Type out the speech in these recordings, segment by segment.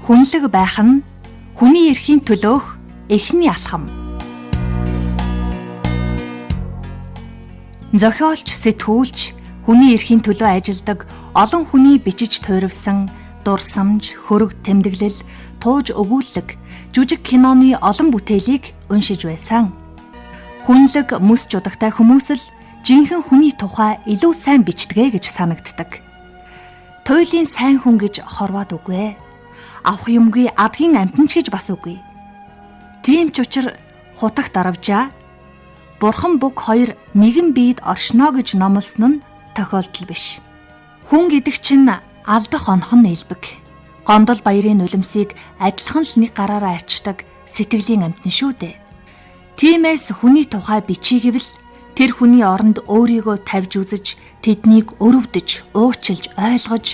Хүнлэг байх нь хүний эрхийн төлөөх эхний алхам. Зохиолч, сэтгүүлч, хүний эрхийн төлөө ажилдаг олон хүний бичиж туйравсан дурсамж, хөрөг тэмдэглэл, тууж өгүүлэг, жүжиг киноны олон бүтээлийг уншиж байсан. Хүнлэг мэс жудагтай хүмүүс л жинхэнэ хүний тухай илүү сайн бичдэгэ гэж санагддаг. Туйлын сайн хүн гэж хорвоод үгүй. Авах юмгүй адгийн амтан ч гэж бас үгүй. Тийм ч учир хутагт даравжаа. Бурхан бүг хоёр нэгэн биед оршно гэж номлосон нь тохиолдол биш. Хүн гэдэг чинь алдах онхон нэлбэг. Гондол баярын нулимсыг адилхан л нэг гараараа арчдаг сэтгэлийн амтан шүү дээ. Тиймээс хүний тухай бичиж гэвэл тэр хүний оронд өөрийгөө тавьж үзэж, тэднийг өрөвдөж, уучлж, ойлгож,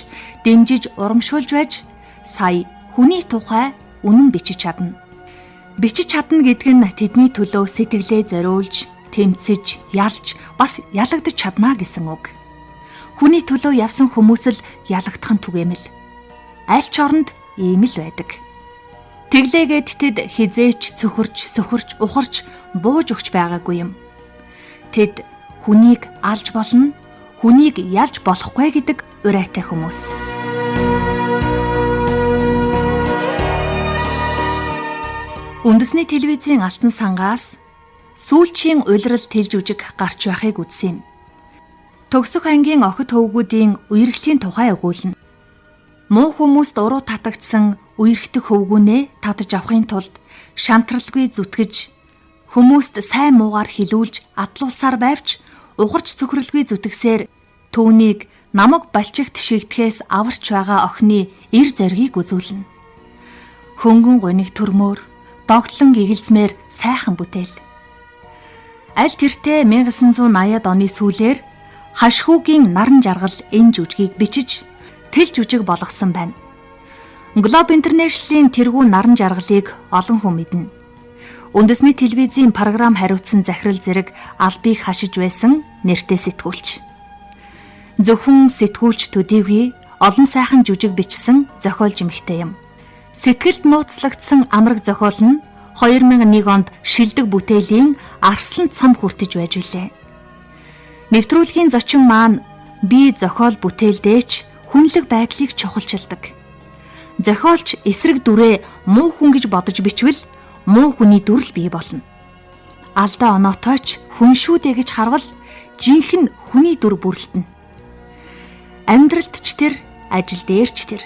дэмжиж, урамшуулж байж сая хүний тухай үнэн бичиж чадна. Бичиж чадна гэдэг нь тэдний төлөө сэтгэлээ зориулж, тэмцэж, ялж, бас ялагдаж чадна гэсэн үг. Хүний төлөө явсан хүмүүс л ялагдах нь түгээмэл. Аль ч оронд ийм л байдаг. Тэглээгээд тэд хизээч, цөхөрч, ухарч, бууж өгч байгаагүй юм. Тэд хүнийг алж болно, хүнийг ялж болохгүй гэдэг урайтай хүмүүс. Үндэсний телевизийн алтан сангаас сүүлчийн улирал тэлж үжиг гарч байхыг үзсэн юм. Төгсөх ангийн охид хөвгүүдийн үерхлийн тухай өгүүлнэ. Муу хүмүүст уруу татагдсан үерхтэг хөвгүүнээ татаж авахын тулд шантралгүй зүтгэж, хүмүүст сайн муугаар хилүүлж адлуулсаар байвч ухарч цөхрөлгүй зүтгэсээр түүнийг намаг балчигт шигдэхээс аварч байгаа охины эр зоригийг үзүүлнэ. Хөнгөн гуниг төрмөөр догтлон гигэлзмээр сайхан бүтээл. Аль тэртээ 1980-ад оны сүүлээр хашхүүгийн наран жаргал энэ жүжигийг бичиж тэл жүжиг болгосон байна. Глоб Интернэшнл-ийн тэргүү наран жаргалыг олон хүн мэднэ. Үндэсний телевизийн програм хариуцсан захирал зэрэг албыг хашиж байсан нэртэй сэтгүүлч. Зөвхөн сэтгүүлч төдийгүй олон сайхан жүжиг бичсэн зохиолч эмэгтэй юм. Сэтгэлд нууцлагдсан амраг зохиол нь 2001 онд шилдэг бүтээлийн Арслан цом хүртэж байж билээ. Нэвтрүүлгийн зочин маань би зохиол бүтээлдээч хүнлэг байдлыг чухалчилдаг. Зохиолч эсрэг дүрээ муу хүн гэж бодож бичвэл муу хүний дүрл бий болно. Алдаа оноотойч хүн шүү дээ гэж харвал жинхэнэ хүний дүр бүрлдэнэ. Амьдралд ч тэр, ажил дээр ч тэр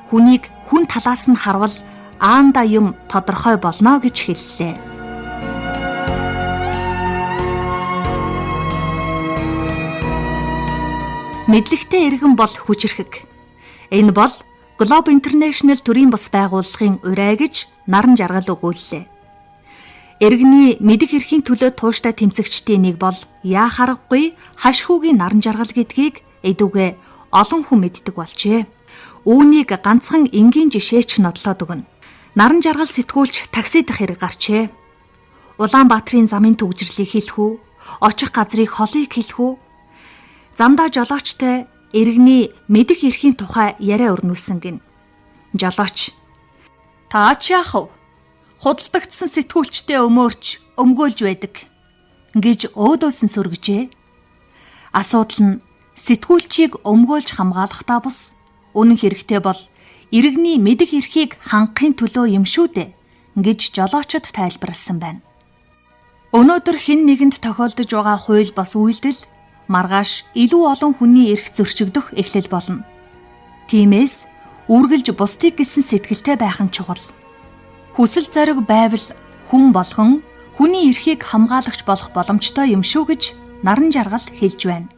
хүнийг хүн талаас нь харвал аанда юм тодорхой болно гэж хэллээ. Мэдлэгтэй иргэн бол хүчирхэг. Энэ бол Глоб Интернэшнл төрийн бас байгууллагын урай гэж наран жаргал өгүүллээ. Иргэний мэдэх эрхийн төлөө тууштай тэмцэгчдийн нэг бол яа харахгүй хашхүүгийн наран жаргал гэдгийг эдүгэ олон хүн мэддэг болжээ. Үүнийг ганцхан энгийн жишээч нотлоод өгнө. Наран жаргал сэтгүүлч такси дах хэрэг гарчээ. Улаанбаатарын замын төгжрлийг хэлэх үү? Очих газрыг холыг хэлэх үү? Замдаа жолоочтой иргэний мэдэх эрхийн тухай яриа өрнүүлсэн гин. Жолооч: "Та ч яах вэ? Худалдагдсан сэтгүүлчтэй өмгөөлж байдаг" гэж өөдөөсөн сүргэжээ. Асуудал нь сэтгүүлчийг өмгөөлж хамгаалахдаа бус үнэн хэрэгтэй бол иргэний мэдэх эрхийг хангахын төлөө юм шүү дээ гэж жолоочод тайлбарласан байна. Өнөөдөр хэн нэгэнд тохиолдож байгаа хууль бас үйлдэл маргааш илүү олон хүний эрх зөрчигдөх эхлэл болно. Тиймээс үргэлж бусдыг гэсэн сэтгэлтэй байх нь чухал. Хүсэл зориг байвал хүн болгон хүний эрхийг хамгаалагч болох боломжтой юм шүү гэж наран жаргал хэлж байна.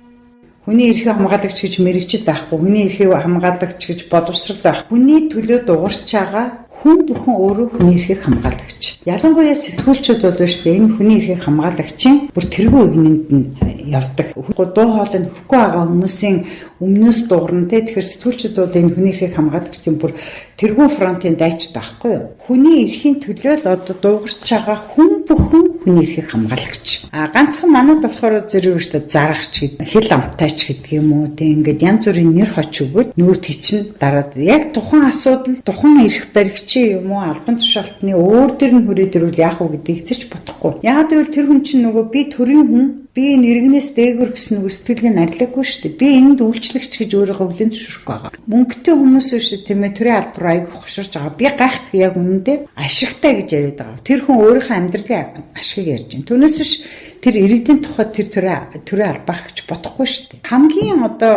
Хүний эрхийг хамгаалагч гэж мэрэгжил байхгүй, хүний эрхийг хамгаалагч гэж боловсрал байх. Хүний төлөө дуурч байгаа хүн бүхэн өөрөө хүний эрхийг хамгаалагч. Ялангуяа сэтгүүлчүүд бол шүү дээ энэ хүний эрхийг хамгаалагчийн бүр тэргүй игнэнд нь явдаг. Дуу хоолойнд хүрэхгүй байгаа хүмүүсийн өмнөөс дуурна те. Тэгэхээр сэтгүүлчид бол энэ хүний эрхийг хамгаалагчийн бүр тэргүй фронтын дайчд байхгүй юу? Хүний эрхийн төлөө л одоо дуугарч байгаа хүн бүхэн хүний хүний эрхийг хамгаалагч. Ганцхан манайд болохоор зэрэг шүү дээ зарагч гэдэг, хэл амтайч гэдэг юм уу. Тэг ингээд янз бүрийн нэр хоч өгөөд нүүдгий чинь дараад яг тухайн асуудал, тухайн эрх баригчийн юм уу албан тушаалтны өөр төр нь хүрээд ирвэл яах вэ гэдгийг эцэж бодохгүй. Яг тэгвэл тэр хүн чинь нөгөө би төрийн хүн, би энэ иргэнээс дээгүр гэсэн нөгөө сэтгэлийг арилаагүй шүү дээ. Би энд үйлчлэгч гэж өөрийгөө хүлээн зөвшөөрөхгүй байгаа. Мөнгөтэй хүмүүс шүү дээ тийм ээ төрийн албар айг хоширч байгаа. Би гайхдаг яг үнэндээ ашигтай гэж яриад байгаа. Тэр хүн өөрийнхөө амьдралын ашигыг ярьж байна. Түүнээс биш тэр иргэдийн тухайд тэр төрийн албаа гэж бодохгүй шүү дээ. Хамгийн одоо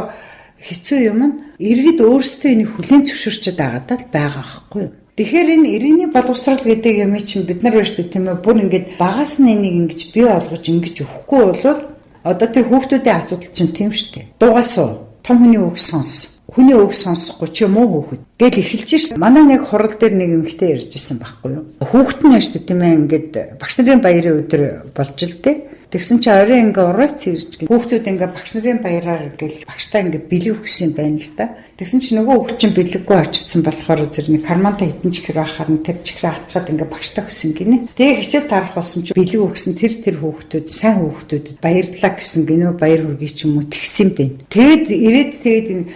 хэцүү юм нь иргэд өөрсдөө энийг хүлээн зөвшөөрчөд байгаа байхгүй юу? Тэгэхээр энэ иргэний боловсрал гэдэг юм чинь бид нар шүү дээ тийм ээ бүр ингээд багаас нь энийг ингэж бий болгож ингэж өгөхгүй бол одоо тэр хүүхдүүдийн асуудал чинь тийм шүү дээ. Дугаас уу том хүний үг сонс. Хүний үг сонсохгүй чи муу хүүхэд гэл эхэлж шээ. Манай нэг хурал дээр нэг эмэгтэй ярьж исэн байхгүй юу? Хүүхэд нь шүү дээ тийм ээ ингээд багш нарын баярын өдөр болж л дээ. Тэгсэн чи орой ингээ ураац ирж хүүхдүүд ингээ багш нарын баяраар ингээл багштай ингээ бэлэг өгсөн байна л да. Тэгсэн чи нөгөө хүүхд чинь бэлэггүй очсон болохоор зэрэг нэг карманта хитэн чихэр ахаар нь тэр чихрээ хатгаад ингээ багштай өгсөн гинэ. Тэгээ хичээл тарах болсон чи бэлэг өгсөн тэр хүүхдүүд сайн хүүхдүүдэд баярлалаа гэсэн гинөө баяр хүргэе ч юм уу тэгсэн байна. Тэгээд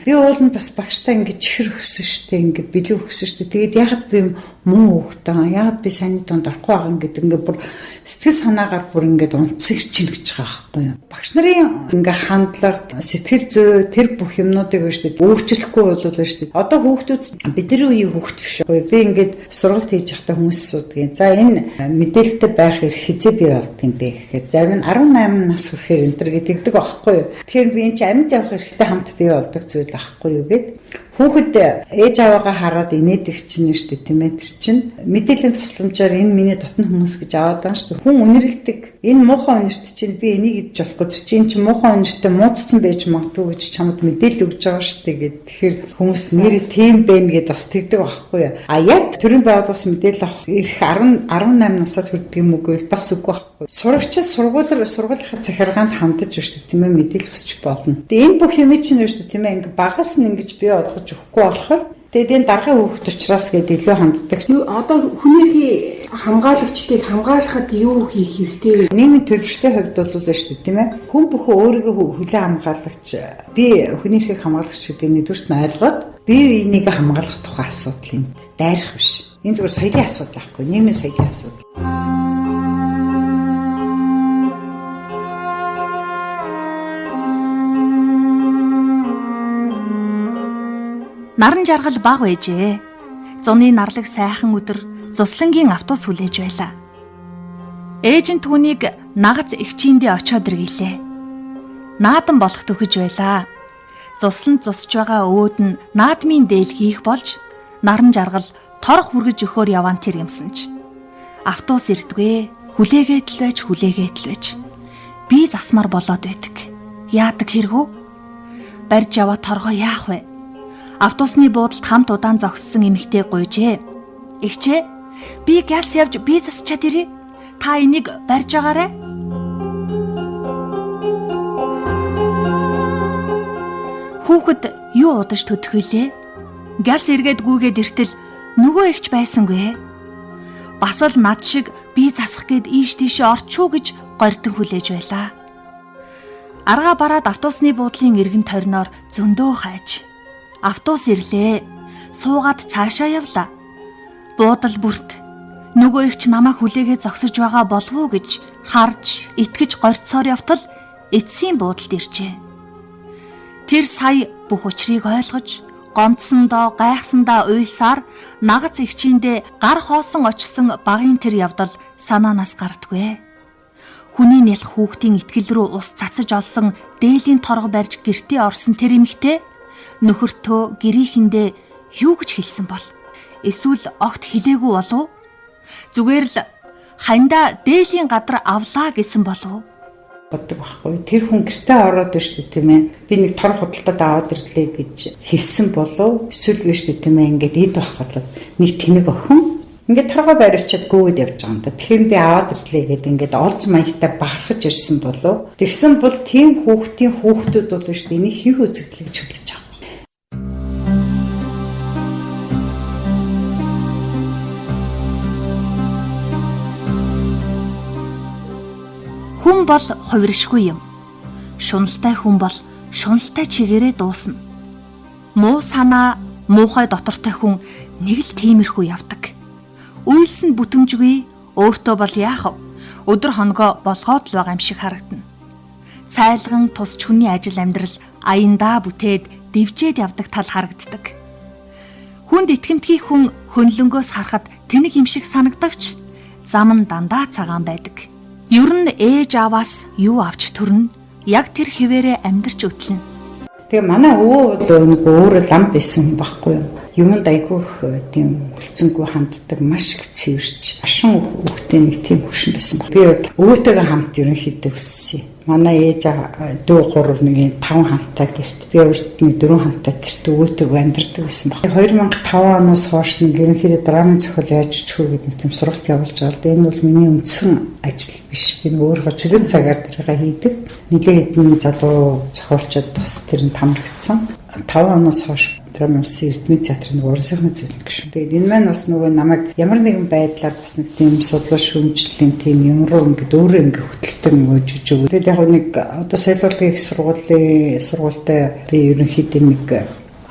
би уулын бас багштай ингээ чихэр өгсөн штэ ингээ бэлэг өгсөн штэ. Тэгээд ягаад би муу хүүхдээ ягаад би сайн донд орохгүй байгаа ингээд ингээ бүр сэтгэл санаагаар бүр ингээ унцыг чинь гэж байгаа байхгүй юу. Багш нарын ингээ хандлага, сэтгэл зүй тэр бүх юмнуудыг шүү дээ өөрчлөхгүй болов шүү дээ. Одоо хүүхдүүд бидний үеийн хүүхд биш үү. Би ингээд сургалт хийж байхдаа хүмүүс асуудгийн. За энэ мэдээлэлтэй байх эрх хизээ бий болд юм бэ гэхээр зарим нь 18 нас хүрэхээр энэ төр гэдэгдэг байхгүй юу. Тэгэхээр би энэ чинь амьд явах эрхтэй хамт бий болдог зүйл байхгүй юу гэд хүүхэд ээж аваагаа хараад инээдэг чинь шүү дээ тийм ээ тэр чинь мэдээллийн тусламжаар энэ миний дотны хүмүүс гэж аваад байгаа шүү дээ. Хүн үнэрлдэг. Энэ муухай үнэрт чинь би энийг идэж болохгүй чинь муухай үнэртээ муудсан байж магадгүй гэж чамд мэдээлэл өгж байгаа шүү дээ гэд. Тэгэхээр хүмүүс нэрээ тийм байна гэд бас тэгдэг байхгүй юу. А яг төрийн байгууллагаас мэдээлэл авах эрх 18 насад хүрдэг юм уу гэвэл бас үгүй байхгүй. Сурагч сургуулийнхаа захиргаанд хандаж шүү дээ тийм ээ мэдээлэл өсч болно. Тэгээ энэ бүх юм чинь шүү дээ тийм ээ ингээ багаас нь ингэж бий болгож өгөхгүй болохоор тэгээд энэ даргын хүүхд учраас гэдэг илүү ханддаг. Одоо хүний эрхийн хамгаалагчдыг хамгаалахад юу хийх хэрэгтэй вэ? Нийгмийн төлөвшөлтийн хувьд бол шүү дээ тийм ээ. Хүн бүхэн өөрийгөө хүлээн хамгаалагч би хүний эрхийг хамгаалагч гэдэг нэгдүгürt нь ойлгоод би энийг хамгаалах тухай асуудал энд дайрах биш. Энэ зүгээр соёлын асуудал байхгүй, нийгмийн соёлын асуудал. Наран жаргал баг байжээ. Зуны нарлаг сайхан өдөр Зуслангийн автобус хүлээж байлаа. Ээж нь түүнийг нагац эгчиндээ очоод иргэлээ. Наадан болох төхөж байлаа. Зусланд зусж байгаа өвөөд нь наадмын дээл хийх болж наран жаргал торох хүргэж өгөхөөр яваан тэр юмсан ч. Автобус ирдгүй, хүлээгээд л байж. Би засмар болоод байдаг. Яадаг хэрэггүй? Барьж яваа торгоо яах вэ? Автобусны буудалд хамт удаан зогссон эмэгтэй гуйжээ. Эгчээ, би галс явж би засчаад ирээ. Та энийг барьж агаарай. Хүүхэд юу удаж төдхөлээ? Галс эргээд гүйгээд иртэл нөгөө эгч байсангүй. Бас л над шиг би засах гээд ийш тийшээ орчуу гэж горьтон хүлээж байлаа. Аргаа бараад автобусны буудлын эргэн тойрноор зөндөө хайж. Автобус ирлээ. Суугаад цаашаа явлаа. Буудал бүрт нөгөө эгч намайг хүлээгээд зогсож байгаа болов уу гэж харж, итгэж горьцоор явтал эцсийн буудалд иржээ. Тэр сая бүх учрыг ойлгож, гомдсондоо, гайхсандаа уйлсаар нагац эгчиндээ гар хоосон очсон багын тэр явдал санаанаас гардаггүй. Хүний нялх хүүхдийн итгэл рүү ус цацаж олсон дээлийн торго барьж гэртээ орсон тэр эмэгтэй нөхөртөө гэрээхэндээ юу гэж хэлсэн бол? Эсвэл огт хэлээгүй болов? Зүгээр л хандаа дээлийн гадар авлаа гэсэн болов? Боддог байхгүй. Тэр хүн гэртээ ороод ирж шүү тийм ээ. Би нэг тор худалдаад аваад ирлээ гэж хэлсэн болов? Эсвэл биш шүү тийм ээ. Ингээд эд байхад нэг тэнэг охин ингээд торгоо барилчаад гүйд явж байгаа юм да. Тэгэхээр би аваад ирлээ гэдэг ингээд олз маягтай бахархаж ирсэн болов? Тэгсэн бол тийм хүүхдүүд бол шүү дээ. Энийг хэв үзэгдэл гэж хүлээж байгаа. Хүн бол хувиршгүй юм. Шуналтай хүн бол шуналтай чигээрээ дуусна. Муу санаа, муухай дотортой хүн нэг л тиймэрхүү явдаг. Үйлс нь бүтэмжгүй, өөртөө бол яах вэ? Өдөр хоногоо болгоод л байгаа юм шиг харагдана. Цайлган тусч хүний ажил амьдрал аяндаа бүтээд дэвжээд явдаг тал харагддаг. Хүнд итгэмтгий хүн хөнлөнгөөс харахад тэнэг юм шиг санагдавч зам нь дандаа цагаан байдаг. Ер нь ээж аваас юу авч төрнө, яг тэр хിവэрэ амьдрч өтлөн. Тэгээ манай өвөө бол нэг өөрөө лам байсан байхгүй юу? Юмд айгүйх тийм хүлцэнгүй ханддаг, маш их цэвэрч, ашин хүүхдээ нэг тийм хөшин байсан баг. Би өвөөтэйгээ хамт ерөнхийдөө өссөн. Манай ээж дүү 3 нэг 5 хамтаа гэрт, би өөрт нэг 4 хамтаа гэрт өвөөтэйгээ амьдардаг байсан баг. 2005 оноос хойш нэг ерөнхийдөө драмын зохиол яаж чүү гэдэг нэг тийм сургалт явуулж байгаа л да. Энэ бол миний үндсэн ажил биш. Би нэг өөрөө чөлөө цагаар тэргээ хийдэг. Нилээ хэдэн залуу зохиолчид тус тэр нь тамрагдсан. 5 оноос хойш драмын улсын эрдмийн театрын уран сайхны зөвлөлт гişүн. Тэгээд энэ маань бас нөгөө намайг ямар нэгэн байдлаар бас нэг тийм судлал шүүмжлэлийн тийм юм руу ингээд өөрөө ингээд хөтөлтөн өгж өгөө. Тэгээд яг нэг одоо соёлын их сургуультай би ерөнхийдөө нэг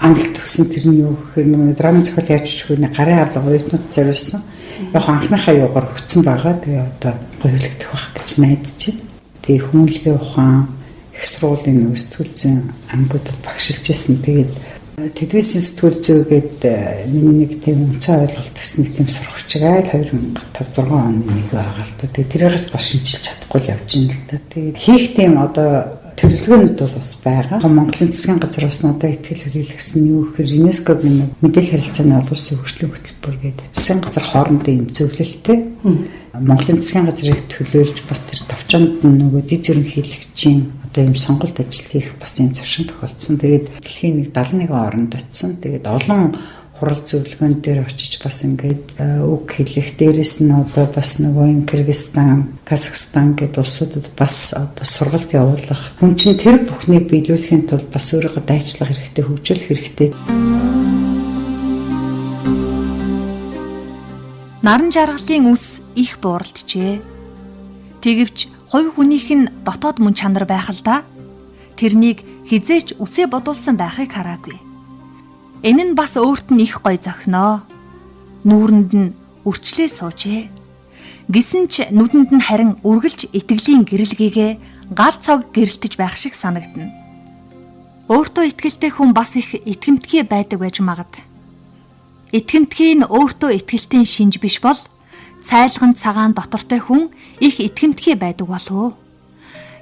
амлалт төгсөн тэрний юу гэхээр нөгөө драмын зохиол яаж чигүүний гарын авлага оюутнууд зориулсан. Яг анхныхаа юугаар өгсөн байгаа. Тэгээд одоо гоёлогдох байх гэж найдаж байна. Тэгээд хүмүүнлэгийн ухаан их сургуулийн нөгөө сэтгүүл зүйн ангиудад багшилж ирсэн. Тэгээд Тэдвэсийн сэтгүүл зүйгээд миний нэг тийм үнцэн ойлголт гэсэн нэг тийм сургагчиг айл 2005-6 оны нэг байгаа л да. Тэгээд тэрээрээ бас шинжилж чадахгүй л явж байна л да. Тэгээд хийх тийм одоо төлөвлөгөөнүүд бол бас байгаа. Монголын засгийн газар бас надад ихтгэл хөдлөлгсөн юу гэхээр ЮНЕСКО-гийн мэдээлэл харилцааны олон улсын хөгжлийн хөтөлбөр гэдэг засгийн газар хоорондын юм зөвлөлттэй. Монголын засгийн газрыг төлөөлж бас тэр товчонд нөгөө дэд ерөнхийлөгчийн одоо юм сонголт ажил хийх бас юм зуршин тохиолдсон. Тэгээд дэлхийн нэг 71 оронд очсон. Тэгээд олон хурал зөвлөгөөн дээр очиж бас ингээд үг хэлэх. Дээрэс нь одоо бас нөгөө Кыргызстан, Казахстан гэдэг улсуудад бас одоо сургалт явуулах. Хүн чинь тэр бүхнийг биелүүлэхийн тулд бас өөрийгөө дайчлах хэрэгтэй, хөгжүүлэх хэрэгтэй. Наран жаргалын үс их бууралджээ. Тэгвч хувь хүнийх нь дотоод мөн чанар байх л да. Тэрнийг хизээч үсээ бодулсан байхыг хараагүй. Энэ нь бас өөрт нь их гоё зохиноо. Нүүрэнд нь үрчлээ суужээ. Гисэн ч нүдэнд нь харин үргэлж итгэлийн гэрэлгийгээ гал цог гэрэлтэж байх шиг санагдана. Өөртөө итгэлтэй хүн бас их итгэмтгий байдаг байж магад. Итгэмтгий нь өөртөө итгэлтийн шинж биш бол цайлган цагаан дотортой хүн их итгэмтгий байдаг болов.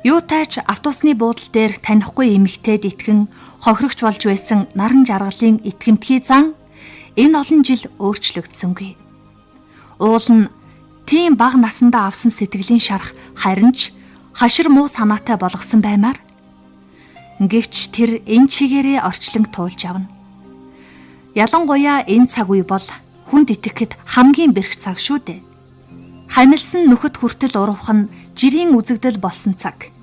Юутайч автобусны буудлын дээр танихгүй эмэгтэйд итгэн хохирогч болж байсан наран жаргалын итгэмтгий зан энэ олон жил өөрчлөгдсөнгүй. Уул нь тийм бага насандаа авсан сэтгэлийн шарах харин ч хашир муу санаатай болгосон баймаар. Гэвч тэр энэ чигээрээ орчлон туулж авна. Ялангуяа энэ цаг үе бол хүнд итгэхэд хамгийн бэрх цаг шүү дээ. Ханилсан нөхөд хүртэл урвах нь жирийн үзэгдэл болсон цаг.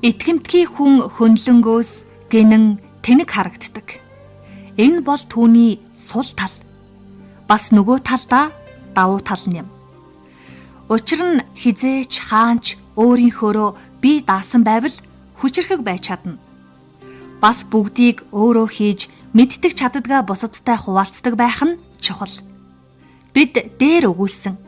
Итгэмтгий хүн хөнлөнгөөс гинэн тэнэг харагддаг. Энэ бол түүний сул тал. Бас нөгөө талдаа давуу тал юм. Учир нь хизээч хаанч өөрийнхөөрөө бие даасан байвал хүчрхэг байж чадна. Бас бүгдийг өөрөө хийж мэддэг чаддгаа бусадтай хуваалцдаг байх нь чухал. Бид дээр өгүүлсэн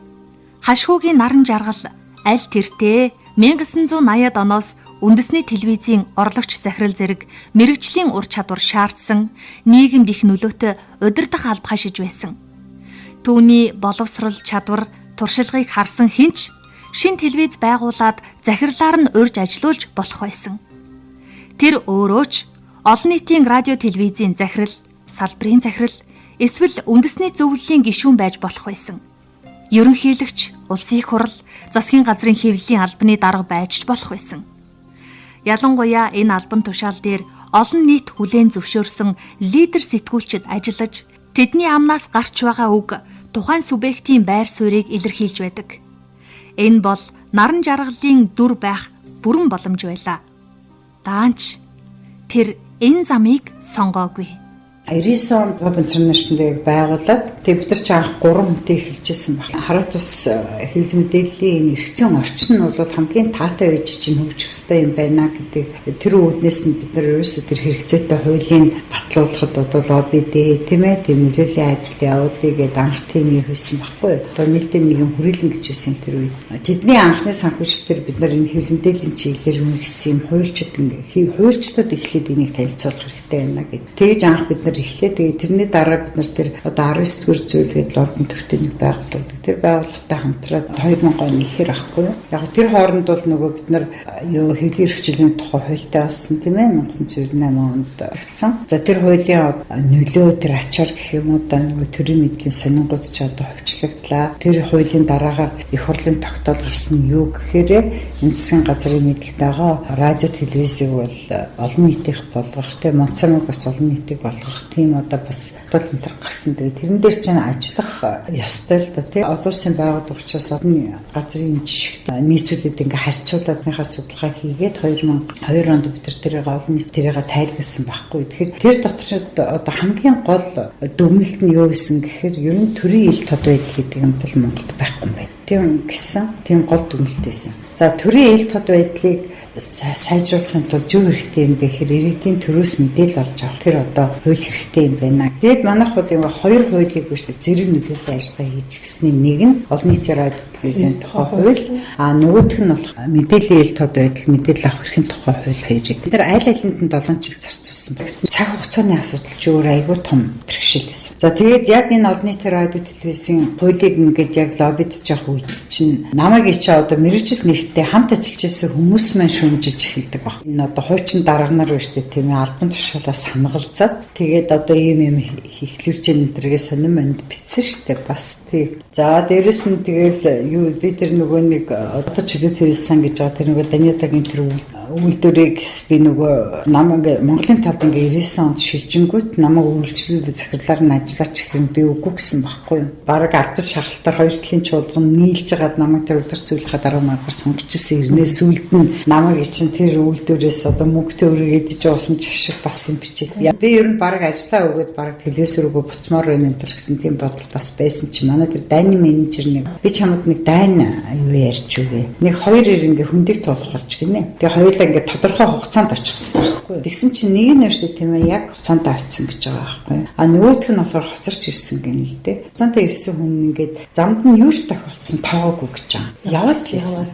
хашхуугийн наран жаргал аль тэртээ 1980-ад оноос үндэсний телевизийн орлогч захирал зэрэг мэрэгжлийн ур чадвар шаардсан нийгэмд их нөлөөтэй удирдах алба хашиж байсан. Түүний боловсрал чадвар туршилгыг харсан хинч шин телевиз байгуулад захирлаар нь урьж ажиллуулж болох байсан. Тэр өөрөө ч олон нийтийн радио телевизийн захирал, салбарын захирал, эсвэл үндэсний зөвлөлийн гишүүн байж болох байсан. Ерөнхийлөгч, улсын их хурал, засгийн газрын хэвлэлийн албаны дарга байж болох байсан. Ялангуяа энэ албан тушаал дээр олон нийт хүлээн зөвшөөрсөн лидер сэтгүүлчид ажиллаж, тэдний амнаас гарч байгаа үг тухайн субъектийн байр суурийг илэрхийлж байдаг. Энэ бол наран жаргалын дүр байх бүрэн боломж байлаа. Даанч тэр энэ замыг сонгоогүй. 99 онд Club International-ыг байгуулад бид нар ч анх 3 хүнтэй эхэлжсэн байна. Хараад бас хэвлэл мэдээллийн эрх зүйн орчин нь бол хамгийн таатай байж чинь хөгжих ёстой юм байна гэдэг тэр үүднээс нь бид нар ерөөсөө тэр хэрэгцээтэй хуулийн батлуулахад одоо лобби дээ тийм ээ тийм нөлөөллийн ажил явуулъя гэдэг анх тийм юм хийсэн байхгүй юу. Одоо нийтдээ нэг юм хүрээлэн гэж байсан тэр үед. Тэдний анхны санхүүжилтээр бид нар энэ хэвлэл мэдээллийн чиглэлээр үнэхсэн юм хуульчдад эхлээд энийг танилцуулах хэрэгтэй байна гэдэг. Тэгж анх бид нар эхлэе. Тэгээ тэрний дараа бид нар тэр одоо 19 дэх зүйл гээд Лондон төвтэй нэг байгуулдаг. Тэр байгууллагатай хамтраад 2000 оны ихэр ахгүй юу. Яг тэр хооронд бол нөгөө бид нар хэвлэлийн эрхчлэлийн тухай хуультай болсон тийм ээ 1998 онд тогтсон. За тэр хуулийн нөлөө тэр ачаар гэх юм уу да нөгөө төрийн мэдлийн сонингууд ч одоо хувьчлагдлаа. Тэр хуулийн дараагаар их хурлын тогтоол гарсан юу гэхээр энэ засгийн газрын мэдэлд байгаа радио телевизийг бол олон нийтийнх болгох тийм монцомог бас олон нийтийг болгох тийм одоо бас тодорхой гарсан. Тэгээ тэрэн дээр чинь ажиллах ёстой л да тийм олон улсын байгууллага учраас олон газрын жишгт нийцүүлээд ингээ харьцуулаадныхаа судалгаа хийгээд 2002 онд бид тэрийг олон нийт тэрийг тайлбарсан байхгүй. Тэгэхээр тэр дотор одоо хамгийн гол дүгнэлт нь юу гэсэн гэхээр ер нь төрийн ил тод байдал гэдэг юм бол Монголд байхгүй юм байна. Тийм гэсэн тийм гол дүгнэлт байсан. За төрийн ил тод байдлыг сайжруулахын тулд юу хэрэгтэй юм бэ гэхээр ирээдүйн төрөөс мэдээлэл олж авах тэр одоо хууль хэрэгтэй юм байна. Тэгэд манайх бол юм хоёр хуулийг биш зэрэг нөлөөлөлт ажиллагаа хийж гисний нэг нь олон нийтийн радио телевизийн тухай хууль нөгөөх нь бол мэдээллийн ил тод байдал мэдээлэл авах эрхийн тухай хууль хоёрыг бид нар аль алинд нь 7 жил зарцуулсан байсан. Цаг хугацааны асуудал ч өөр айгүй том бэрхшээл байсан. За тэгээд яг энэ олон нийтийн радио телевизийн хуулийг ингээд яг лоббидж явах үед чинь намайг ичээ одоо мэрэгжил нэгтээ хамт ажиллаж байсан хүмүүс маань шүмжиж эхэлдэг баг. Энэ одоо хуучин дарга нар биш тийм ээ албан тушаалаас хамгаалцаад тэгээд одоо ийм хийхлүүлж энэ төргээ сонирм онд битсэн штэ бас тий. За дээрэс нь тэгэл юу би тэр нөгөө нэг одоо чөлөө телевизэн гэж байгаа тэр нөгөө Даниадагийн тэр үйлдвэрийг би нөгөө намайг Монголын талд ингээ 99 онд шилжингүүт намайг үйлчлүүлээ захирлаар нь ажиллаач гэх юм би үгүй гэсэн байхгүй юу. Бараг алдар шахалтаар хоёр талын чуулган нийлж хагаад намайг тэр удирцуулахад дараа маргаар сонгож ирсэн ирнэ сүлд нь намайг чинь тэр үйлдвэрээс одоо мөнгөтэй өрөөг эдэж уусан ч ашиг бас юм бичээд. Би ер нь бараг ажиллаа өгөөд бараг телевиз рүүгөө буцмаар байна энэ гэсэн тийм бодол бас байсан чи манай тэр дайны менежер нэг би чамд нэг дайна юу ярьж үгүй. Нэг хоёр ингээ хөндөг туулах болж гинэ. Тэгээ хоёулаа ингээ тодорхой хугацаанд очих хэрэгтэй байхгүй. Тэгсэн чинь нэг нь шүү тийм ээ яг хугацаанд авчихсан гэж байгаа байхгүй. Нөгөөх нь болохоор хоцорч ирсэн гэнэ л дээ. Хугацаанд ирсэн хүн ингээд замд нь юу ч тохиолдсон тоогоогүй гэж байгаа. Яваад л ирсэн.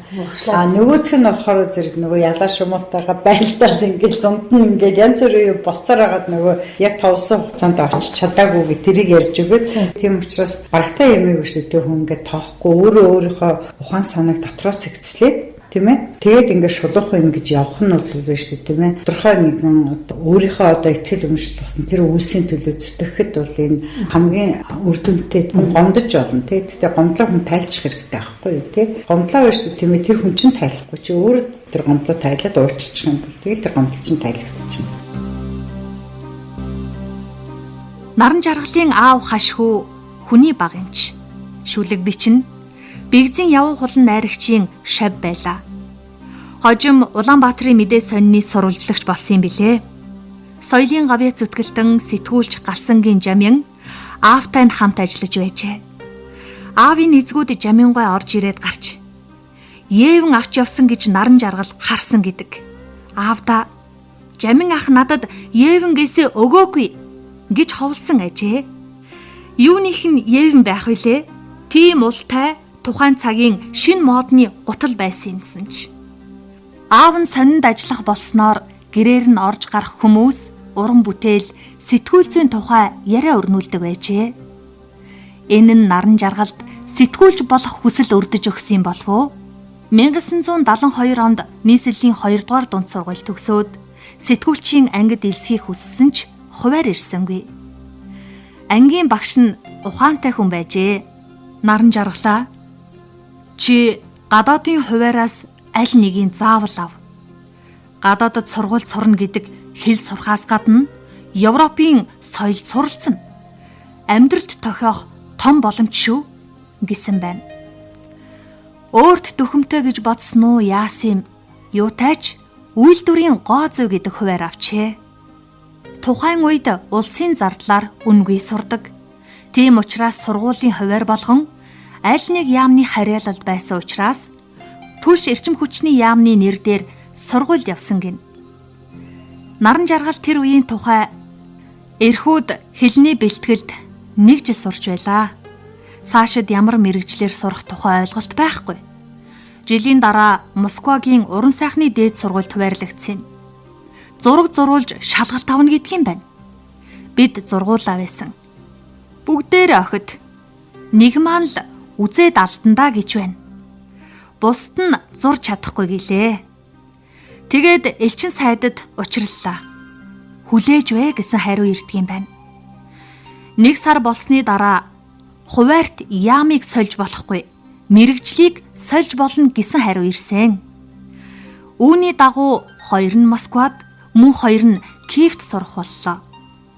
Нөгөөх нь болохоор зэрэг нөгөө ялаа шумуултайгаа байлдаад ингээд зунд нь ингээд янз бүрийн боссоор хагаад нөгөө яг товсон хугацаанд очиж чадаагүй гэ тэрийг ярьж өгөөд тийм учраас барагтай ямиг шүү дээ хүн ингээд тоохгүй өөрийнхөө ухаан санааг дотроо цэгцлээд тийм ээ. Тэгээд ингээд шулуух юм гэж явах нь бол биш үү тийм ээ. Тодорхой нэгэн өөрийнхөө одоо ихтгэл өмчлөлт болсон тэр үйлсийн төлөө зүтгэхэд бол энэ хамгийн үр дүнтэй гомдож болно тийм. Тэгтээ гомдлоо хүн тайлчих хэрэгтэй байхгүй юу тийм. Гомдлоо биш үү тийм ээ. Тэр хүн чинь тайлахгүй чи өөрөө тэр гомдлоо тайлаад уучлчих юм бол тэгэл тэр гомдол чинь тайлагдчихна. Наран жаргалын аав хашхүү хүний багынч шүлэг бичин Бигзийн явуу хулан найрагчийн шав байлаа. Хожим Улаанбаатарын мэдээ сонины сурвалжлагч болсон юм билээ. Соёлын гавьяа зүтгэлтэн сэтгүүлч Галсангийн Жамин аавтай нь хамт ажиллаж байжээ. Аавын эзгүүд Жамингой орж ирээд гарч "Евэн авч явсан" гэж наран жаргал харсан гэдэг. Аавда "Жамин ах надад Евэнгээсээ өгөөгүй" гэж ховлсон ажээ. Юуных нь Евэн байх вүлээ? Тийм ултай тухайн цагийн шин модны гутал байсан юмсан ч. Аав нь сонинд ажиллах болсноор гэрээр нь орж гарах хүмүүс уран бүтээл сэтгүүл зүйн тухай яриа өрнүүлдэг байжээ. Энэ нь наран жаргалд сэтгүүлч болох хүсэл өрдөж өгсөн юм болов уу? 1972 онд нийслэлийн 2 дугаар дунд сургууль төгсөөд сэтгүүлчийн ангид элсхийг хүссэн ч хуваар ирсэнгүй. Ангийн багш нь ухаантай хүн байжээ. Наран жаргалаа. Чи гадаадын хуваараас аль нэгийг заавал ав. Гадаадд сургууль сурна гэдэг хэл сурхаас гадна Европын соёл суралцсан. Амьдралд тохиох том боломж шүү гэсэн байна. Өөрт дөхөмтэй гэж бодсон уу яасан юм? Юутайч үйлдвэрийн гоо зүй гэдэг хуваар авчээ. тухайн үед улсын зардлаар үнгүй сурдаг. Тийм учраас сургуулийн хувиар болгон аль нэг яамны харьяалал байсан учраас түлш эрчим хүчний яамны нэр дээр сургууль явсан гин. Наран жаргал тэр үеийн тухай эрхүүд хэлний бэлтгэлд 1 жил сурч байлаа. Цаашид ямар мэрэгчлэр сурах тухай ойлголт байхгүй. Жилийн дараа Москвагийн уран сайхны дээд сургуульд хуваарлагдсан юм. Зураг зурулж шалгалт авна гэдг юм байна. Бид зургуулаа байсан. Бүгдээр охид нэг маань л үзээд алдандаа гэж байна. Бусд нь зурж чадахгүй гэлээ. Тэгээд элчин сайдад учрлалаа. Хүлээж вэ гэсэн хариу ирдэг юм байна. 1 сар болсны дараа хуваарт яамыг сольж болохгүй, мэрэгжлийг сольж болно гэсэн хариу ирсэн. Үүний дагуу 2 нь Москвад, мөн 2 нь Киевт сурах боллоо.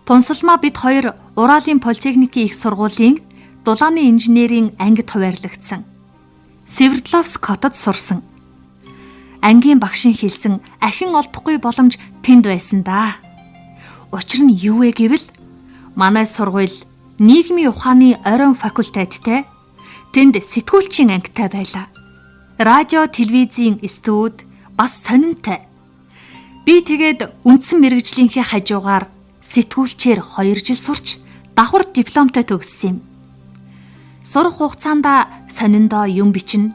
Тунсалмаа бид 2 Уралын политехникийн их сургуулийн дулааны инженерийн ангид хуваарлагдсан. Свердловск хотод сурсан. Ангийн багшийн хэлсэн ахин олдохгүй боломж тэнд байсан да. Учир нь юу вэ гэвэл манай сургууль нийгмийн ухааны оройн факультеттэй, тэнд сэтгүүлчийн ангитай байлаа. Радио, телевизийн студ бас сонинтой. Би тэгээд үндсэн мэрэгжлийнхээ хажуугаар сэтгүүлчээр 2 жил сурч давхар дипломтой төгссөн юм. Сурах хугацаанд сониндоо юм бичнэ.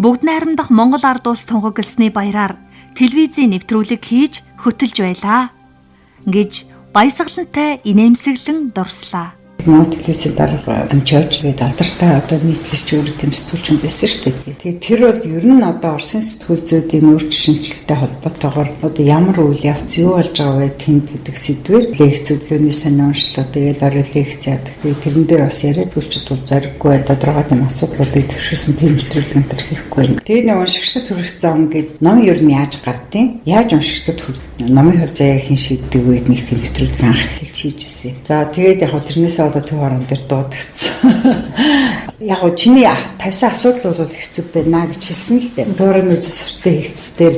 Бүгд найрамдах Монгол ард улс тунхагласны баяраар телевизийн нэвтрүүлэг хийж хөтөлж байлаа гэж баясгалантай инээмсэглэн дурслаа. Монгол телевизийн дарга амжаач гэдэг алдартай одоо нийтлэгч өөр тэмцүүлч байсан шүү дээ. Тэгээд тэр бол ер нь одоо Оросын сэтгүүлзүүдийн өөрчлөлт шинжилттэй холбоотойгоор одоо ямар үйл явц юу болж байгаа вэ тэнд гэдэг сэдвээр лекц өглөөний сонио уншлаа. Тэгээд орой лекц яадаг. Тэгээд тэрэн дээр бас яриад үлчид бол зориггүй байна. Тодорхой юм асуудлуудыг төвшүүлсэн тийм нэвтрүүлэг энэ төр хийхгүй байна. Тэгээд нэг уншигчдад хүрэх зам гэдэг ном ер нь яаж гардыг? Яаж уншигчдад хүрэх? Номын хувь заяа хэн шийддэг вэ нэг тийм нэвтрүүлэг анх эхэлж хийжсэн. За тэгээд яг тэрнээс одоо төв орон дээр дуудагдсан. Яг гоо чиний тавьсан асуудал бол хэцүү байна гэж хэлсэн л дээ. Дуурайны үзэл сурталчилан хэлцээр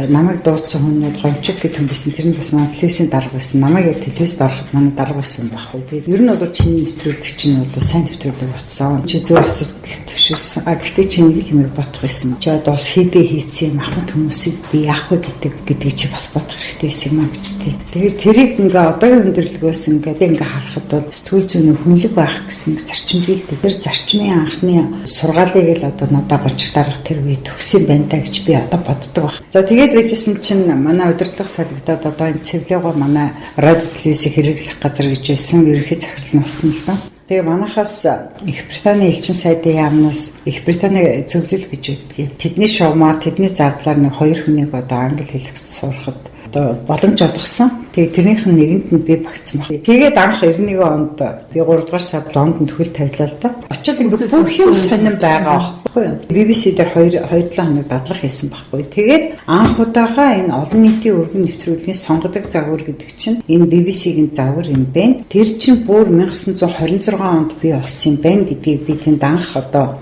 намайг дуудсан хүмүүс гончиг гэдэг хүн байсан. Тэр нь бас манай телевизийн дарга байсан. Намайг яг телевизд ороход манай дарга байсан байхгүй. Тэгээд ер нь бол чиний нэвтрүүлэг чинь бол сайн нэвтрүүлэг болсон. Чи зөв асуудал төвшүүлсэн. Гэхдээ чи нэг юм бодох байсан. Чи одоо бас хийдэ хийцэн ахмад хүмүүсийг би яах вэ гэдгийг чи бас бодох хэрэгтэй юм аа гэж тий. Тэгэхээр тэрийг ингээ одоогийн өндөрлөгөөс ингээ харахад бол сэтгүүл зүйн хүнлэг байх гэсэн нэг зарчим бий л дээ. Тэр зарчмын анхны сургаалыг л одоо надад голчих дарга тэр үе төгсөн байна та гэж би одоо боддог баг. За тэгээд байжсэн чинь манай удирдлага солигдоод одоо энэ цэвлэгөө манай радио телевизийг хэрэглэх газар гэж байсан. Ерөнхий захирал нь болсон л доо. Тэгээ манайхаас Их Британий элчин сайдын яамнаас Их Британий зөвлөл гэж байдгийг. Тэдний шугамар, тэдний зардлаар нэг 2 хүнийг одоо англи хэлэх сурахад одоо боломж олгосон. Тэгээ тэрнийх нь нэгэнд нь би багцсан баг. Тэгээд анх 91 онд би 3 дугаар сард Лондонд хөл тавилаа л да. Очоод ингээ бүх юм сонирн байгаа байхгүй юу? BBC дээр 2-7 хоног дадлах хийсэн байхгүй. Тэгээд анх удаага энэ олон нийтийн өргөн нэвтрүүлгийн сонгодог загвар гэдэг чинь энэ BBC-ийн загвар юм байна. Тэр чинь бүр 1926 онд би болсон юм байна гэдгийг би тэнд анх одоо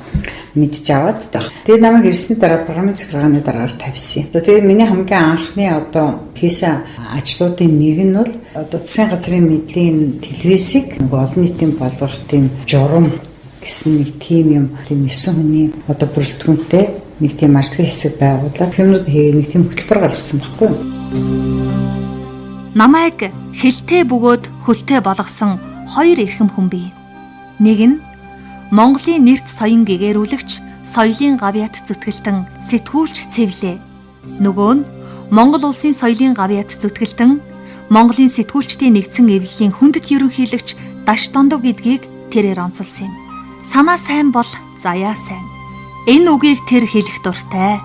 мэдж аваад тах. Тэгээд намайг ирсний дараа програмын захиргааны дараагаар тавьсан. Тэгээд миний хамгийн анхны одоо хийсэн ажлуудын нэг нь бол одоо засгийн газрын мэдлийн телевизийг нэг олон нийтийн болгох тийм журам гэсэн нэг тим юм, тийм 9 хүний одоо бүрэлдэхүүнтэй нэг тийм ажлын хэсэг байгуулаад юмнууд нэг тийм хөтөлбөр гаргасан байхгүй юу? Намайг хилтэй бөгөөд хөлтэй болгосон 2 эрхэм хүн бий. Нэг нь Монголын нэрт соён гэгэрүүлэгч, соёлын гавьяат зүтгэлтэн сэтгүүлч Цэвлээ. Нөгөө нь Монгол улсын соёлын гавьяат зүтгэлтэн, Монголын сэтгүүлчдийн нэгдсэн эвлэлийн хүндэт ерөнхийлөгч Даш Дондоо гэдгийг тэрээр онцолсон юм. Санаа сайн бол заяа сайн. Энэ үгийг тэр хэлэх дуртай.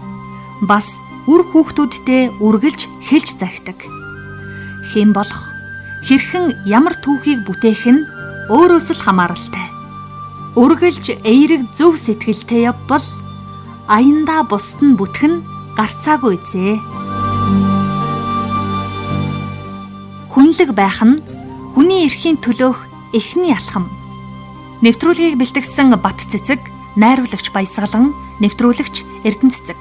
Бас үр хүүхдүүддээ үргэлж хэлж захидаг. Хэн болох, хэрхэн ямар түүхийг бүтээх нь өөрөөс л хамааралтай. Үргэлж эерэг зөв сэтгэлтэй явбал аяндаа бусд нь бүтгэн гарцаагүй зээ. Хүнлэг байх нь хүний эрхийн төлөөх эхний алхам. Нэвтрүүлгийг бэлтгэсэн Бат Цэцэг, найруулагч Баясгалан, нэвтрүүлэгч Эрдэнэ Цэцэг.